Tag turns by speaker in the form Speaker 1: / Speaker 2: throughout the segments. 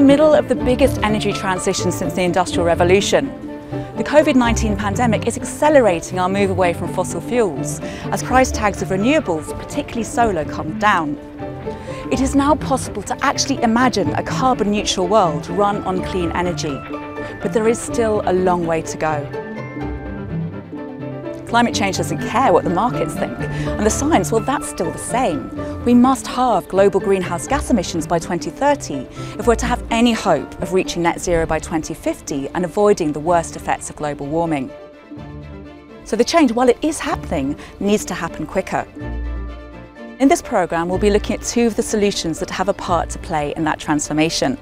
Speaker 1: middle of the biggest energy transition since the Industrial Revolution. The COVID-19 pandemic is accelerating our move away from fossil fuels as price tags of renewables, particularly solar, come down. It is now possible to actually imagine a carbon-neutral world run on clean energy, but there is still a long way to go. Climate change doesn't care what the markets think, and the science, well, that's still the same. We must halve global greenhouse gas emissions by 2030 if we're to have any hope of reaching net zero by 2050 and avoiding the worst effects of global warming. So the change, while it is happening, needs to happen quicker. In this programme, we'll be looking at two of the solutions that have a part to play in that transformation.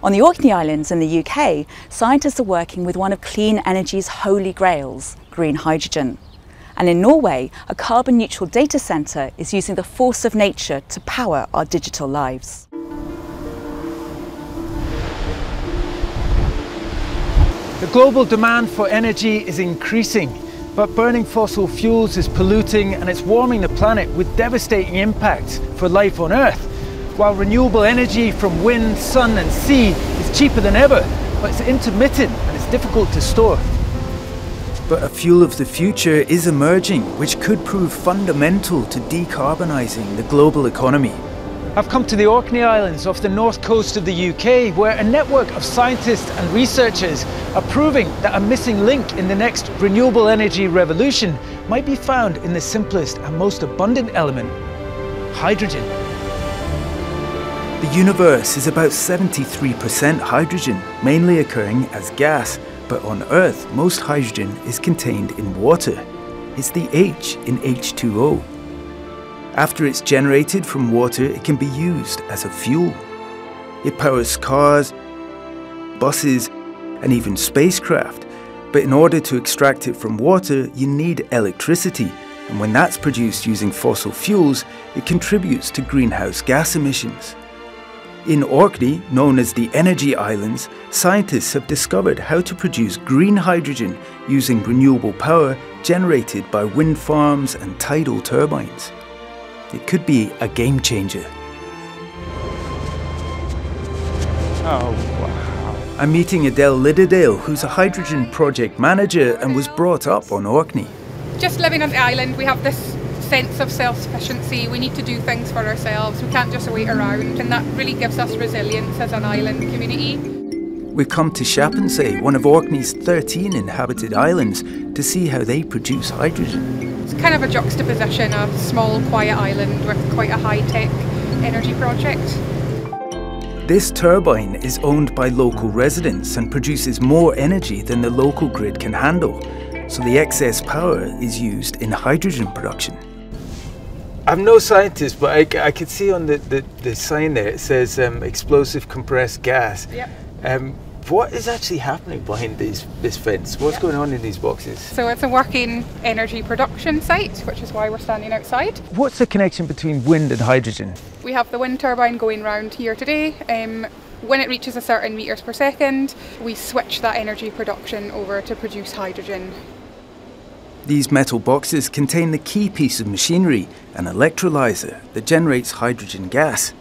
Speaker 1: On the Orkney Islands in the UK, scientists are working with one of clean energy's holy grails, green hydrogen. And in Norway, a carbon-neutral data centre is using the force of nature to power our digital lives.
Speaker 2: The global demand for energy is increasing, but burning fossil fuels is polluting and it's warming the planet with devastating impacts for life on Earth. While renewable energy from wind, sun and sea is cheaper than ever, but it's intermittent and it's difficult to store.
Speaker 3: But a fuel of the future is emerging, which could prove fundamental to decarbonising the global economy.
Speaker 2: I've come to the Orkney Islands off the north coast of the UK, where a network of scientists and researchers are proving that a missing link in the next renewable energy revolution might be found in the simplest and most abundant element, hydrogen.
Speaker 3: The universe is about 73% hydrogen, mainly occurring as gas. But on Earth, most hydrogen is contained in water. It's the H in H2O. After it's generated from water, it can be used as a fuel. It powers cars, buses, and even spacecraft. But in order to extract it from water, you need electricity. And when that's produced using fossil fuels, it contributes to greenhouse gas emissions. In Orkney, known as the Energy Islands, scientists have discovered how to produce green hydrogen using renewable power generated by wind farms and tidal turbines. It could be a game changer.
Speaker 2: Oh, wow.
Speaker 3: I'm meeting Adele Lidderdale, who's a hydrogen project manager and was brought up on Orkney.
Speaker 4: Just living on the island, we have this sense of self-sufficiency. We need to do things for ourselves. We can't just wait around, and that really gives us resilience as an island community.
Speaker 3: We've come to Shappensay, one of Orkney's 13 inhabited islands, to see how they produce hydrogen.
Speaker 4: It's kind of a juxtaposition of a small, quiet island with quite a high-tech energy project.
Speaker 3: This turbine is owned by local residents and produces more energy than the local grid can handle, so the excess power is used in hydrogen production.
Speaker 2: I'm no scientist, but I could see on the sign there, it says explosive compressed gas.
Speaker 4: Yep.
Speaker 2: What is actually happening behind this fence? What's going on in these boxes?
Speaker 4: So it's a working energy production site, which is why we're standing outside.
Speaker 2: What's the connection between wind and hydrogen?
Speaker 4: We have the wind turbine going round here today. When it reaches a certain metres per second, we switch that energy production over to produce hydrogen.
Speaker 3: These metal boxes contain the key piece of machinery, an electrolyser that generates hydrogen gas.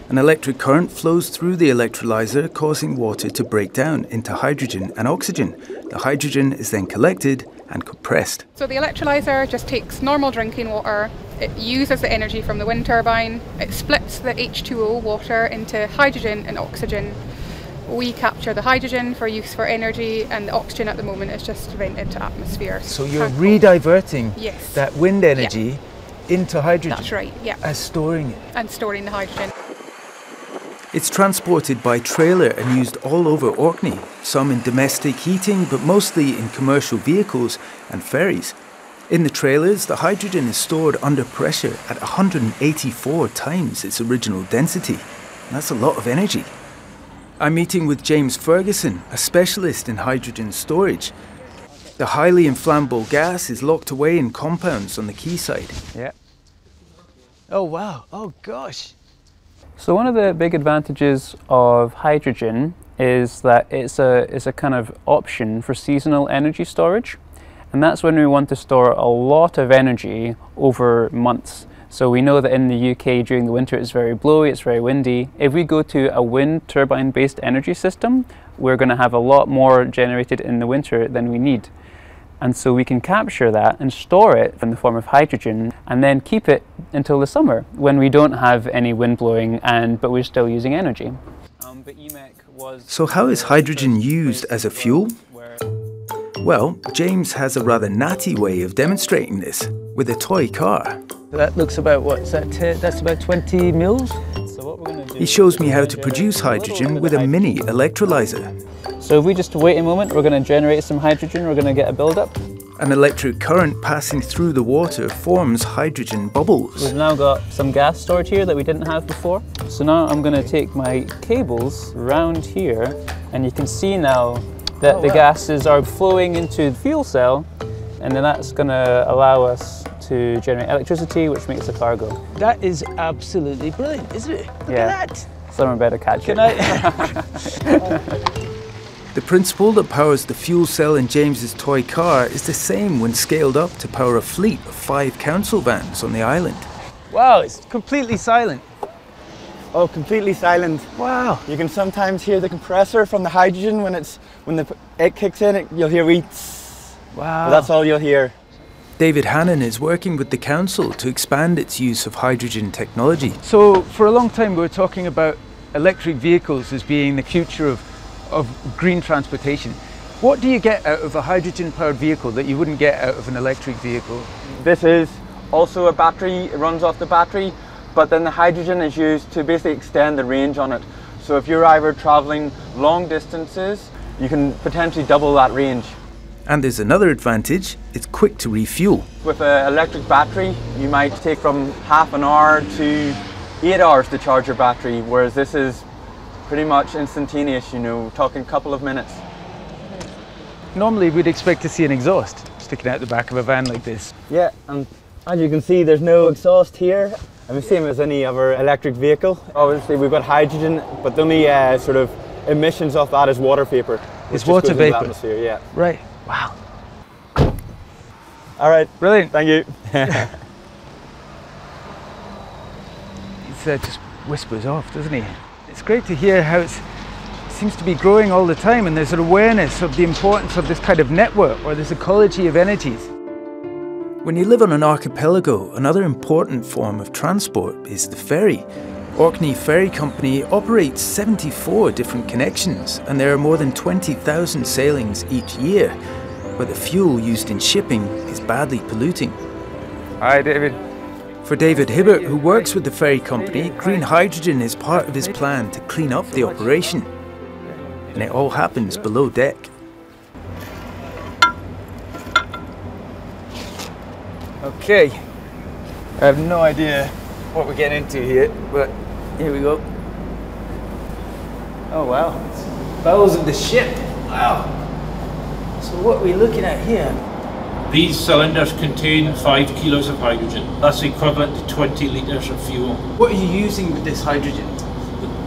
Speaker 3: An electric current flows through the electrolyser, causing water to break down into hydrogen and oxygen. The hydrogen is then collected and compressed.
Speaker 4: So the electrolyser just takes normal drinking water, it uses the energy from the wind turbine, it splits the H2O water into hydrogen and oxygen. We capture the hydrogen for use for energy, and the oxygen at the moment is just vented to atmosphere.
Speaker 2: So you're rediverting
Speaker 4: yes.
Speaker 2: that wind energy into hydrogen?
Speaker 4: That's right, yeah.
Speaker 2: And storing it?
Speaker 4: And storing the hydrogen.
Speaker 3: It's transported by trailer and used all over Orkney, some in domestic heating, but mostly in commercial vehicles and ferries. In the trailers, the hydrogen is stored under pressure at 184 times its original density. That's a lot of energy. I'm meeting with James Ferguson, a specialist in hydrogen storage. The highly inflammable gas is locked away in compounds on the quayside.
Speaker 2: Yeah. Oh wow, oh gosh.
Speaker 5: So one of the big advantages of hydrogen is that it's a kind of option for seasonal energy storage. And that's when we want to store a lot of energy over months. So we know that in the UK during the winter it's very blowy, it's very windy. If we go to a wind turbine based energy system, we're going to have a lot more generated in the winter than we need. And so we can capture that and store it in the form of hydrogen and then keep it until the summer when we don't have any wind blowing but we're still using energy.
Speaker 3: So how is hydrogen used as a fuel? Well, James has a rather natty way of demonstrating this with a toy car.
Speaker 2: That looks about, what's that? That's about 20 mils?
Speaker 3: He shows me how to produce hydrogen with a mini electrolyzer.
Speaker 5: So if we just wait a moment, we're going to generate some hydrogen, we're going to get a build-up.
Speaker 3: An electric current passing through the water forms hydrogen bubbles.
Speaker 5: We've now got some gas stored here that we didn't have before. So now I'm going to take my cables round here, and you can see now that the gases are flowing into the fuel cell, and then that's going to allow us to generate electricity, which makes the car go.
Speaker 2: That is absolutely brilliant, isn't it? Look at that.
Speaker 5: Someone better catch it.
Speaker 3: The principle that powers the fuel cell in James's toy car is the same when scaled up to power a fleet of 5 council vans on the island.
Speaker 2: Wow, it's completely silent.
Speaker 6: Oh, completely silent.
Speaker 2: Wow.
Speaker 6: You can sometimes hear the compressor from the hydrogen when it kicks in, you'll hear wee tss.
Speaker 2: Wow.
Speaker 6: But that's all you'll hear.
Speaker 3: David Hannon is working with the council to expand its use of hydrogen technology.
Speaker 2: So for a long time we were talking about electric vehicles as being the future of green transportation. What do you get out of a hydrogen powered vehicle that you wouldn't get out of an electric vehicle?
Speaker 6: This is also a battery, it runs off the battery, but then the hydrogen is used to basically extend the range on it. So if you're either traveling long distances, you can potentially double that range.
Speaker 3: And there's another advantage, it's quick to refuel.
Speaker 6: With an electric battery, you might take from half an hour to 8 hours to charge your battery, whereas this is pretty much instantaneous, you know, talking a couple of minutes.
Speaker 2: Normally we'd expect to see an exhaust sticking out the back of a van like this.
Speaker 6: Yeah, and as you can see there's no exhaust here. And the same as any other electric vehicle. Obviously we've got hydrogen, but the only sort of emissions off that is water vapor.
Speaker 2: It's water vapor?
Speaker 6: The atmosphere, yeah.
Speaker 2: Right, wow.
Speaker 6: All right,
Speaker 2: brilliant.
Speaker 6: Thank you.
Speaker 2: He just whispers off, doesn't he? It's great to hear how it seems to be growing all the time, and there's an awareness of the importance of this kind of network or this ecology of energies.
Speaker 3: When you live on an archipelago, another important form of transport is the ferry. Orkney Ferry Company operates 74 different connections, and there are more than 20,000 sailings each year. But the fuel used in shipping is badly polluting.
Speaker 2: Hi, David.
Speaker 3: For David Hibbert, who works with the ferry company, green hydrogen is part of his plan to clean up the operation. And it all happens below deck.
Speaker 2: Okay, I have no idea what we're getting into here, but here we go. Oh wow, it's the bowels of the ship. Wow. So what are we looking at here?
Speaker 7: These cylinders contain 5 kilos of hydrogen. That's equivalent to 20 litres of fuel.
Speaker 2: What are you using with this hydrogen?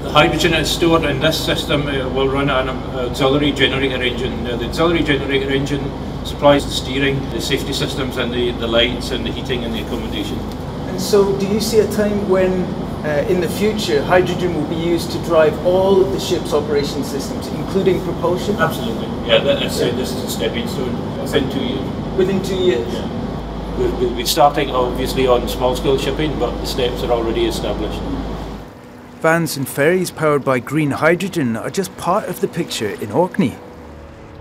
Speaker 7: The hydrogen is stored in this system will run an auxiliary generator engine. Now, the auxiliary generator engine supplies the steering, the safety systems and the lights and the heating and the accommodation.
Speaker 2: And so do you see a time when in the future hydrogen will be used to drive all of the ship's operation systems, including propulsion?
Speaker 7: Absolutely, yeah, this is a stepping stone within 2 years.
Speaker 2: Within 2 years?
Speaker 7: Yeah. We'll be starting obviously on small scale shipping, but the steps are already established.
Speaker 3: Vans and ferries powered by green hydrogen are just part of the picture in Orkney.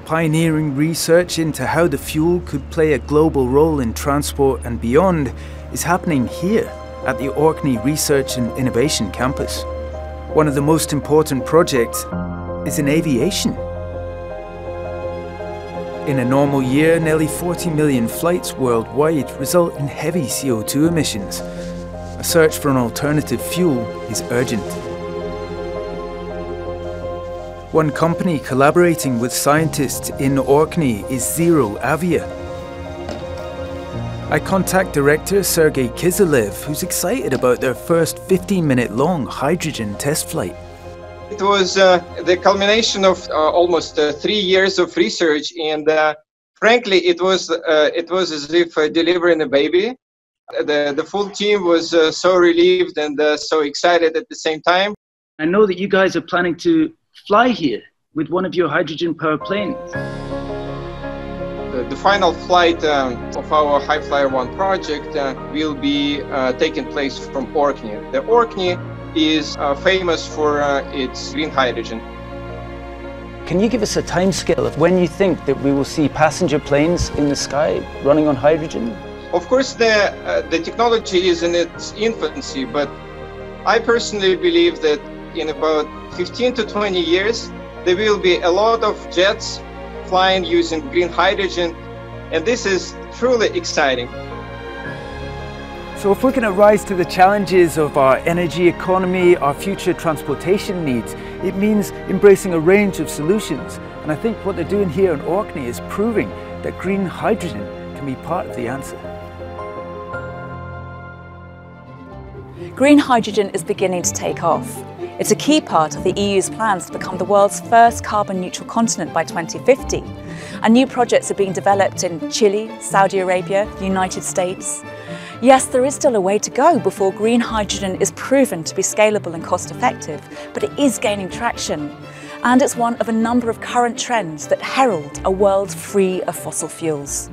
Speaker 3: Pioneering research into how the fuel could play a global role in transport and beyond is happening here at the Orkney Research and Innovation Campus. One of the most important projects is in aviation. In a normal year, nearly 40 million flights worldwide result in heavy CO2 emissions. A search for an alternative fuel is urgent. One company collaborating with scientists in Orkney is Zero Avia. I contact director Sergei Kiselev, who's excited about their first 15-minute-long hydrogen test flight.
Speaker 8: It was the culmination of almost 3 years of research, and frankly, it was as if delivering a baby. The full team was so relieved and so excited at the same time.
Speaker 2: I know that you guys are planning to fly here with one of your hydrogen-powered planes.
Speaker 8: The final flight of our High Flyer 1 project will be taking place from Orkney. The Orkney is famous for its green hydrogen.
Speaker 2: Can you give us a timescale of when you think that we will see passenger planes in the sky running on hydrogen?
Speaker 8: Of course, the technology is in its infancy, but I personally believe that in about 15 to 20 years, there will be a lot of jets flying using green hydrogen, and this is truly exciting.
Speaker 3: So if we're going to rise to the challenges of our energy economy, our future transportation needs, it means embracing a range of solutions. And I think what they're doing here in Orkney is proving that green hydrogen can be part of the answer.
Speaker 1: Green hydrogen is beginning to take off. It's a key part of the EU's plans to become the world's first carbon neutral continent by 2050. And new projects are being developed in Chile, Saudi Arabia, the United States. Yes, there is still a way to go before green hydrogen is proven to be scalable and cost effective, but it is gaining traction. And it's one of a number of current trends that herald a world free of fossil fuels.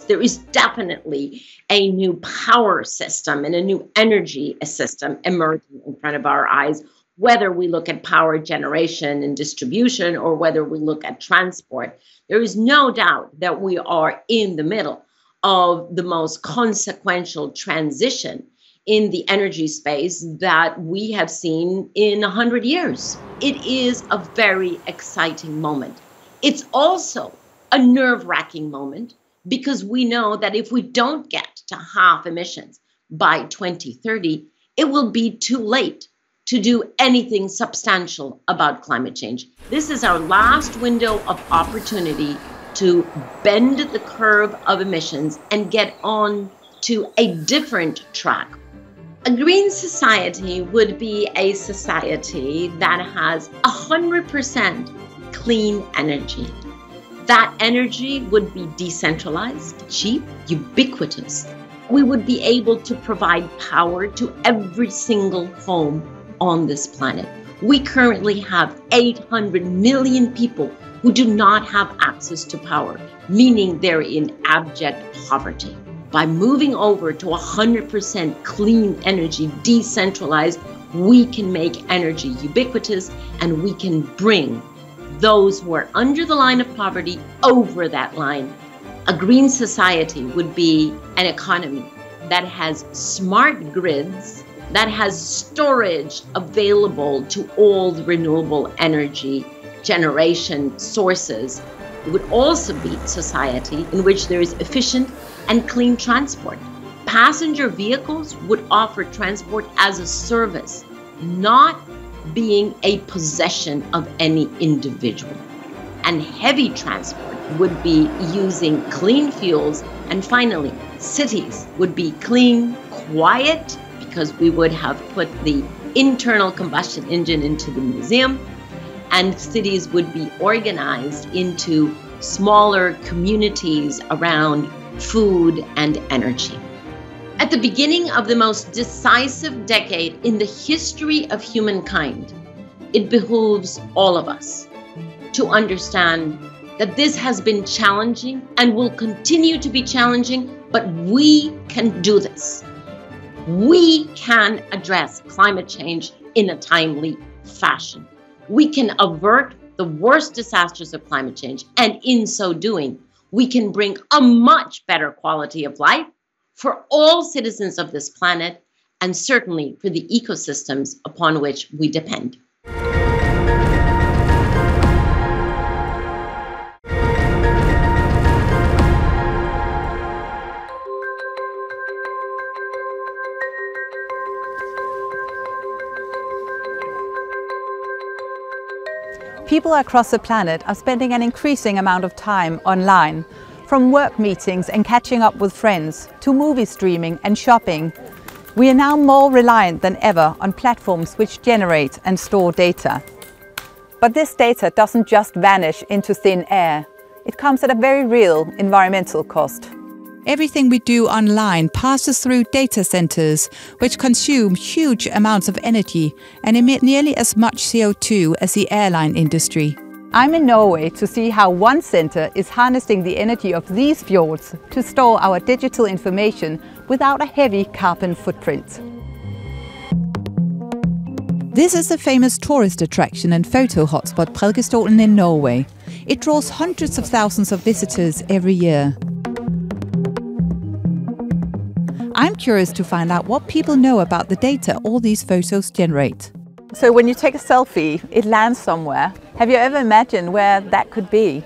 Speaker 9: There is definitely a new power system and a new energy system emerging in front of our eyes, whether we look at power generation and distribution or whether we look at transport. There is no doubt that we are in the middle of the most consequential transition in the energy space that we have seen in 100 years. It is a very exciting moment. It's also a nerve-wracking moment because we know that if we don't get to half emissions by 2030, it will be too late to do anything substantial about climate change. This is our last window of opportunity to bend the curve of emissions and get on to a different track. A green society would be a society that has 100% clean energy. That energy would be decentralized, cheap, ubiquitous. We would be able to provide power to every single home on this planet. We currently have 800 million people who do not have access to power, meaning they're in abject poverty. By moving over to 100% clean energy, decentralized, we can make energy ubiquitous and we can bring those who are under the line of poverty over that line. A green society would be an economy that has smart grids, that has storage available to all the renewable energy generation sources. It would also be a society in which there is efficient and clean transport. Passenger vehicles would offer transport as a service, not being a possession of any individual. And heavy transport would be using clean fuels. And finally, cities would be clean, quiet, because we would have put the internal combustion engine into the museum, and cities would be organized into smaller communities around food and energy. At the beginning of the most decisive decade in the history of humankind, it behooves all of us to understand that this has been challenging and will continue to be challenging, but we can do this. We can address climate change in a timely fashion. We can avert the worst disasters of climate change, and in so doing, we can bring a much better quality of life for all citizens of this planet, and certainly for the ecosystems upon which we depend.
Speaker 10: People across the planet are spending an increasing amount of time online, from work meetings and catching up with friends to movie streaming and shopping. We are now more reliant than ever on platforms which generate and store data. But this data doesn't just vanish into thin air. It comes at a very real environmental cost. Everything we do online passes through data centers, which consume huge amounts of energy and emit nearly as much CO2 as the airline industry. I'm in Norway to see how one center is harnessing the energy of these fjords to store our digital information without a heavy carbon footprint. This is the famous tourist attraction and photo hotspot Preikestolen in Norway. It draws hundreds of thousands of visitors every year. I'm curious to find out what people know about the data all these photos generate. So when you take a selfie, it lands somewhere. Have you ever imagined where that could be?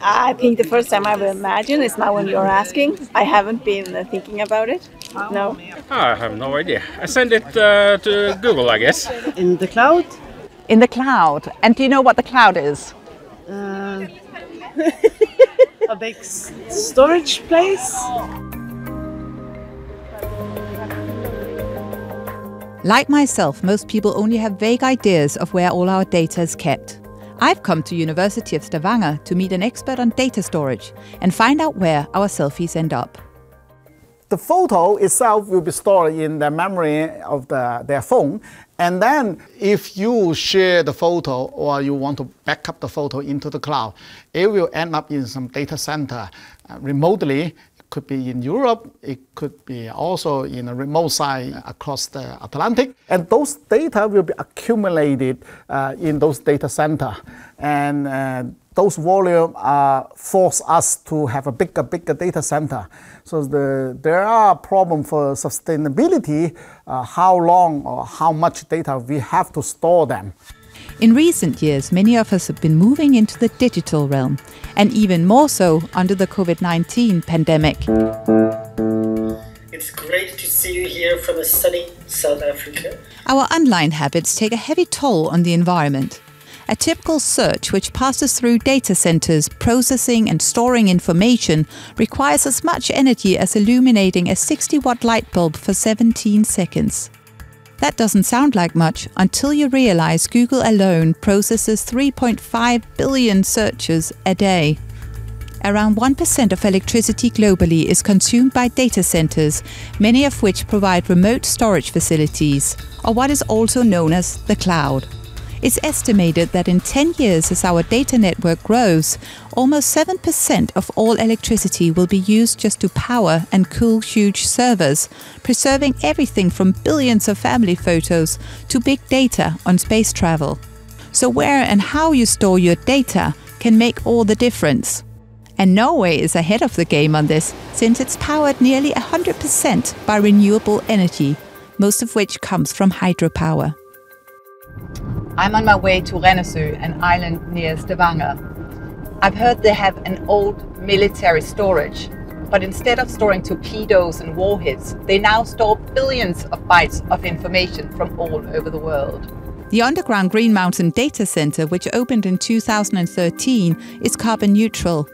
Speaker 11: I think the first time I will imagine is now when you're asking. I haven't been thinking about it. No.
Speaker 12: I have no idea. I send it to Google, I guess.
Speaker 11: In the cloud?
Speaker 10: In the cloud. And do you know what the cloud is?
Speaker 11: A big storage place?
Speaker 10: Like myself, most people only have vague ideas of where all our data is kept. I've come to University of Stavanger to meet an expert on data storage and find out where our selfies end up.
Speaker 13: The photo itself will be stored in the memory of their phone. And then if you share the photo or you want to back up the photo into the cloud, it will end up in some data center remotely. Could be in Europe, it could be also in a remote site across the Atlantic. And those data will be accumulated in those data centers. And those volumes force us to have a bigger data center. So there are problems for sustainability, how long or how much data we have to store them.
Speaker 10: In recent years, many of us have been moving into the digital realm, and even more so under the COVID-19 pandemic.
Speaker 14: It's great to see you here from a sunny South Africa.
Speaker 10: Our online habits take a heavy toll on the environment. A typical search which passes through data centers, processing and storing information, requires as much energy as illuminating a 60-watt light bulb for 17 seconds. That doesn't sound like much until you realize Google alone processes 3.5 billion searches a day. Around 1% of electricity globally is consumed by data centers, many of which provide remote storage facilities, or what is also known as the cloud. It's estimated that in 10 years, as our data network grows, almost 7% of all electricity will be used just to power and cool huge servers, preserving everything from billions of family photos to big data on space travel. So where and how you store your data can make all the difference. And Norway is ahead of the game on this, since it's powered nearly 100% by renewable energy, most of which comes from hydropower. I'm on my way to Rennesø, an island near Stavanger. I've heard they have an old military storage, but instead of storing torpedoes and warheads, they now store billions of bytes of information from all over the world. The underground Green Mountain data center, which opened in 2013, is carbon neutral.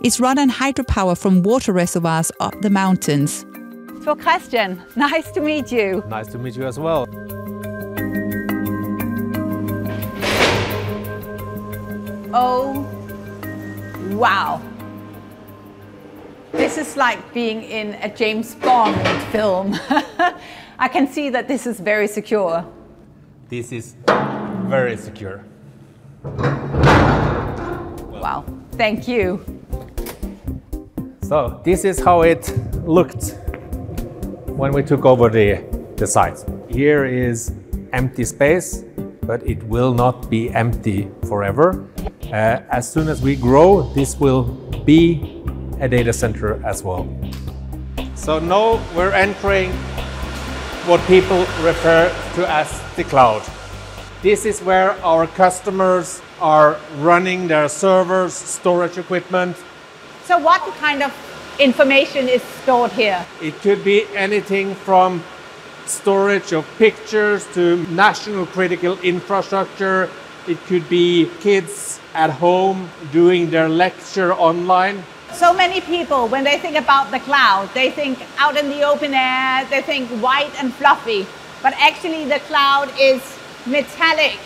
Speaker 10: It's run on hydropower from water reservoirs up the mountains. So Christian, nice to meet you.
Speaker 12: Nice to meet you as well.
Speaker 10: Oh, wow. This is like being in a James Bond film. I can see that this is very secure.
Speaker 12: This is very secure.
Speaker 10: Wow, thank you.
Speaker 12: So this is how it looked when we took over the site. Here is empty space, but it will not be empty forever. As soon as we grow, this will be a data center as well. So now we're entering what people refer to as the cloud. This is where our customers are running their servers, storage equipment.
Speaker 10: So what kind of information is stored here?
Speaker 12: It could be anything from storage of pictures to national critical infrastructure. It could be kids at home doing their lecture online.
Speaker 10: So many people, when they think about the cloud, they think out in the open air, they think white and fluffy. But actually the cloud is metallic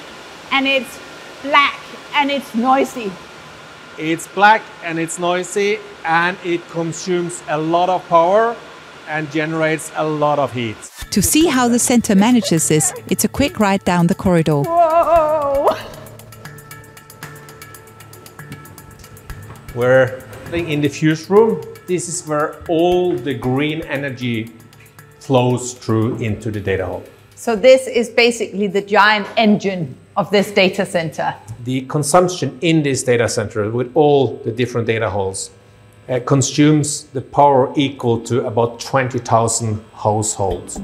Speaker 10: and it's black and it's noisy.
Speaker 12: It's black and it's noisy and it consumes a lot of power and generates a lot of heat.
Speaker 10: To see how the center manages this, it's a quick ride down the corridor.
Speaker 11: Whoa!
Speaker 12: We're in the fuse room. This is where all the green energy flows through into the data hall.
Speaker 10: So this is basically the giant engine of this data center.
Speaker 12: The consumption in this data center with all the different data halls consumes the power equal to about 20,000 households.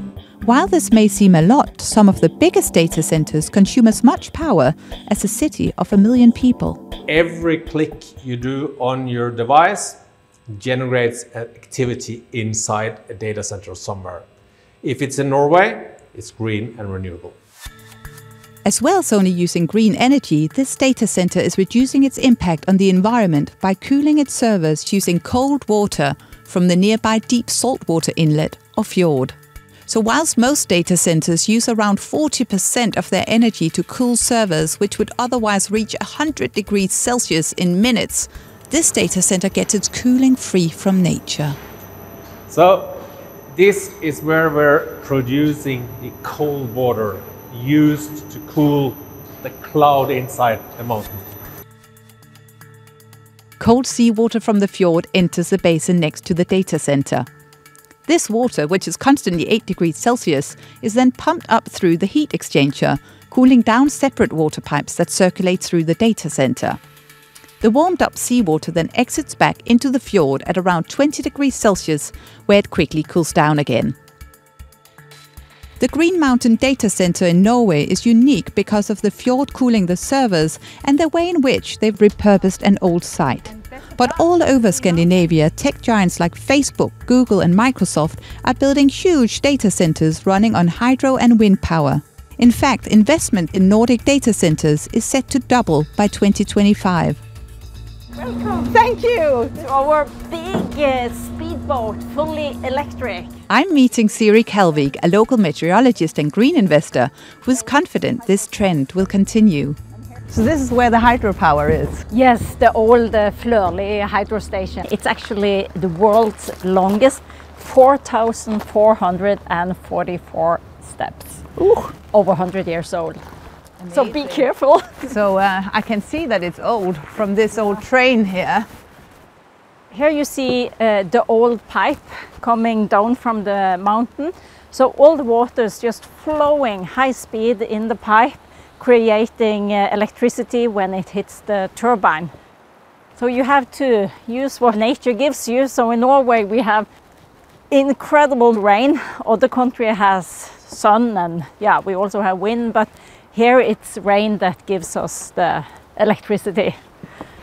Speaker 10: While this may seem a lot, some of the biggest data centers consume as much power as a city of 1 million people.
Speaker 12: Every click you do on your device generates activity inside a data center somewhere. If it's in Norway, it's green and renewable.
Speaker 10: As well as only using green energy, this data center is reducing its impact on the environment by cooling its servers using cold water from the nearby deep saltwater inlet or fjord. So whilst most data centers use around 40% of their energy to cool servers, which would otherwise reach 100 degrees Celsius in minutes, this data center gets its cooling free from nature.
Speaker 12: So this is where we're producing the cold water used to cool the cloud inside the mountain.
Speaker 10: Cold seawater from the fjord enters the basin next to the data center. This water, which is constantly 8 degrees Celsius, is then pumped up through the heat exchanger, cooling down separate water pipes that circulate through the data center. The warmed up seawater then exits back into the fjord at around 20 degrees Celsius, where it quickly cools down again. The Green Mountain Data Center in Norway is unique because of the fjord cooling the servers and the way in which they've repurposed an old site. But all over Scandinavia, tech giants like Facebook, Google and Microsoft are building huge data centers running on hydro and wind power. In fact, investment in Nordic data centers is set to double by 2025.
Speaker 11: Welcome. Thank you to our big speedboat, fully electric.
Speaker 10: I'm meeting Siri Kelvik, a local meteorologist and green investor, who is confident this trend will continue. So this is where the hydropower is?
Speaker 15: Yes, the old Flørli hydro station. It's actually the world's longest, 4,444 steps.
Speaker 10: Ooh.
Speaker 15: Over 100 years old.
Speaker 10: Amazing.
Speaker 15: So be careful.
Speaker 10: So I can see that it's old from this old train here.
Speaker 15: Here you see the old pipe coming down from the mountain. So all the water is just flowing high speed in the pipe, creating electricity when it hits the turbine. So you have to use what nature gives you. So in Norway we have incredible rain. Other country has sun and yeah, we also have wind, but here it's rain that gives us the electricity.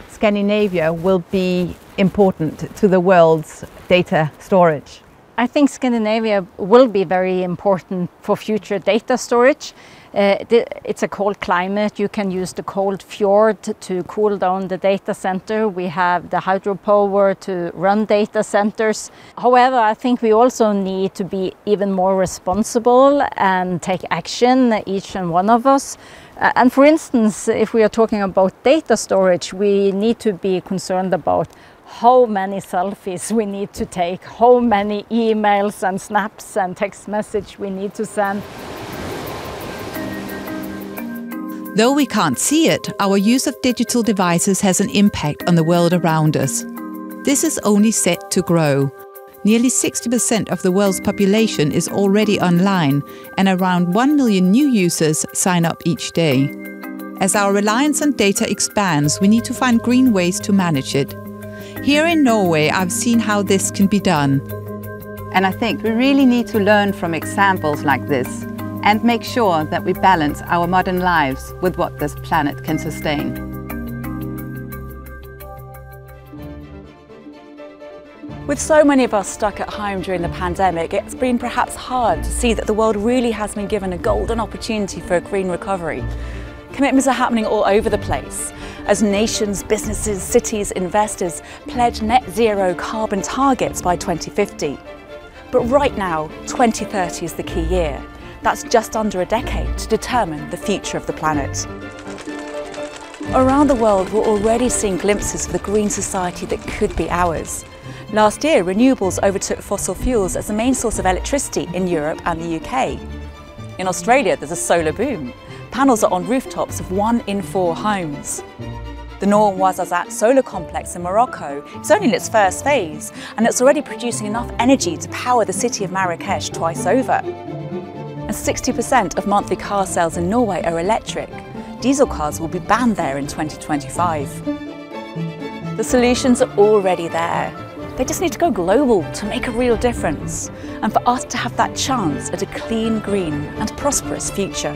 Speaker 10: Scandinavia will be important to the world's data storage.
Speaker 15: I think Scandinavia will be very important for future data storage. It's a cold climate. You can use the cold fjord to cool down the data center. We have the hydropower to run data centers. However, I think we also need to be even more responsible and take action, each and one of us. And for instance, if we are talking about data storage, we need to be concerned about how many selfies we need to take, how many emails and snaps and text messages we need to send.
Speaker 10: Though we can't see it, our use of digital devices has an impact on the world around us. This is only set to grow. Nearly 60% of the world's population is already online, and around 1 million new users sign up each day. As our reliance on data expands, we need to find green ways to manage it. Here in Norway, I've seen how this can be done. And I think we really need to learn from examples like this and make sure that we balance our modern lives with what this planet can sustain.
Speaker 1: With so many of us stuck at home during the pandemic, it's been perhaps hard to see that the world really has been given a golden opportunity for a green recovery. Commitments are happening all over the place as nations, businesses, cities, investors pledge net zero carbon targets by 2050. But right now, 2030 is the key year. That's just under a decade to determine the future of the planet. Around the world, we're already seeing glimpses of the green society that could be ours. Last year, renewables overtook fossil fuels as the main source of electricity in Europe and the UK. In Australia, there's a solar boom. Panels are on rooftops of 1 in 4 homes. The Noor Ouarzazate solar complex in Morocco is only in its first phase, and it's already producing enough energy to power the city of Marrakesh twice over. And 60% of monthly car sales in Norway are electric. Diesel cars will be banned there in 2025. The solutions are already there. They just need to go global to make a real difference, and for us to have that chance at a clean, green and prosperous future.